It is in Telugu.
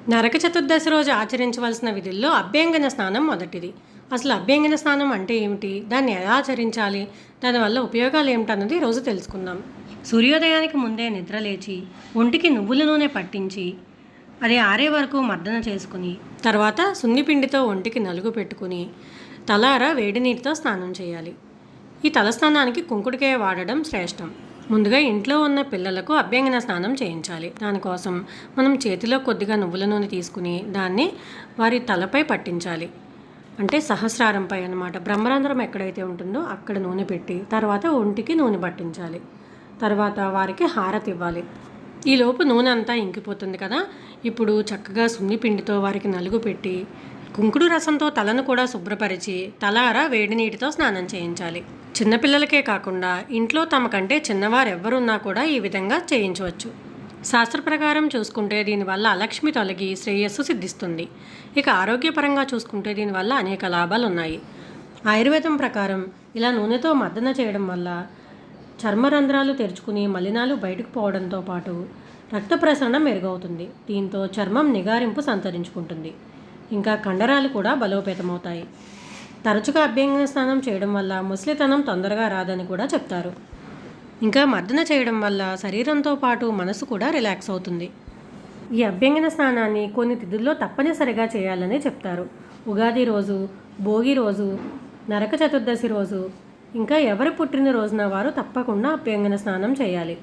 నరక చతుర్దశి రోజు ఆచరించవలసిన విధుల్లో అభ్యంగన స్నానం మొదటిది. అసలు అభ్యంగన స్నానం అంటే ఏమిటి, దాన్ని ఎలా ఆచరించాలి, దానివల్ల ఉపయోగాలు ఏమిటన్నది ఈరోజు తెలుసుకుందాం. సూర్యోదయానికి ముందే నిద్రలేచి ఒంటికి నువ్వుల నూనె పట్టించి అది ఆరే వరకు మర్దన చేసుకుని తర్వాత సున్నిపిండితో ఒంటికి నలుగు పెట్టుకుని తలారా వేడి నీటితో స్నానం చేయాలి. ఈ తలస్నానానికి కుంకుడుకాయ వాడడం శ్రేష్టం. ముందుగా ఇంట్లో ఉన్న పిల్లలకు అభ్యంగన స్నానం చేయించాలి. దానికోసం మనం చేతిలో కొద్దిగా నువ్వుల నూనె తీసుకుని దాన్ని వారి తలపై పట్టించాలి. అంటే సహస్రారంపై అన్నమాట. బ్రహ్మరంధ్రం ఎక్కడైతే ఉంటుందో అక్కడ నూనె పెట్టి తర్వాత ఒంటికి నూనె పట్టించాలి. తర్వాత వారికి హారతి ఇవ్వాలి. ఈలోపు నూనె అంతా ఇంకిపోతుంది కదా. ఇప్పుడు చక్కగా సున్నిపిండితో వారికి నలుగు పెట్టి కుంకుడు రసంతో తలను కూడా శుభ్రపరిచి తలారా వేడి నీటితో స్నానం చేయించాలి. చిన్నపిల్లలకే కాకుండా ఇంట్లో తమకంటే చిన్నవారు ఎవరున్నా కూడా ఈ విధంగా చేయించవచ్చు. శాస్త్ర ప్రకారం చూసుకుంటే దీనివల్ల అలక్ష్మి తొలగి శ్రేయస్సు సిద్ధిస్తుంది. ఇక ఆరోగ్యపరంగా చూసుకుంటే దీనివల్ల అనేక లాభాలు ఉన్నాయి. ఆయుర్వేదం ప్రకారం ఇలా నూనెతో మర్దన చేయడం వల్ల చర్మరంధ్రాలు తెరుచుకుని మలినాలు బయటకు పోవడంతో పాటు రక్త ప్రసరణ మెరుగవుతుంది. దీంతో చర్మం నిగారింపు సంతరించుకుంటుంది. ఇంకా కండరాలు కూడా బలోపేతమవుతాయి. తరచుగా అభ్యంగన స్నానం చేయడం వల్ల ముసలితనం తొందరగా రాదని కూడా చెప్తారు. ఇంకా మర్దన చేయడం వల్ల శరీరంతో పాటు మనసు కూడా రిలాక్స్ అవుతుంది. ఈ అభ్యంగన స్నానాన్ని కొన్ని తిథుల్లో తప్పనిసరిగా చేయాలని చెప్తారు. ఉగాది రోజు, భోగి రోజు, నరక చతుర్దశి రోజు, ఇంకా ఎవరి పుట్టినరోజున వారు తప్పకుండా అభ్యంగన స్నానం చేయాలి.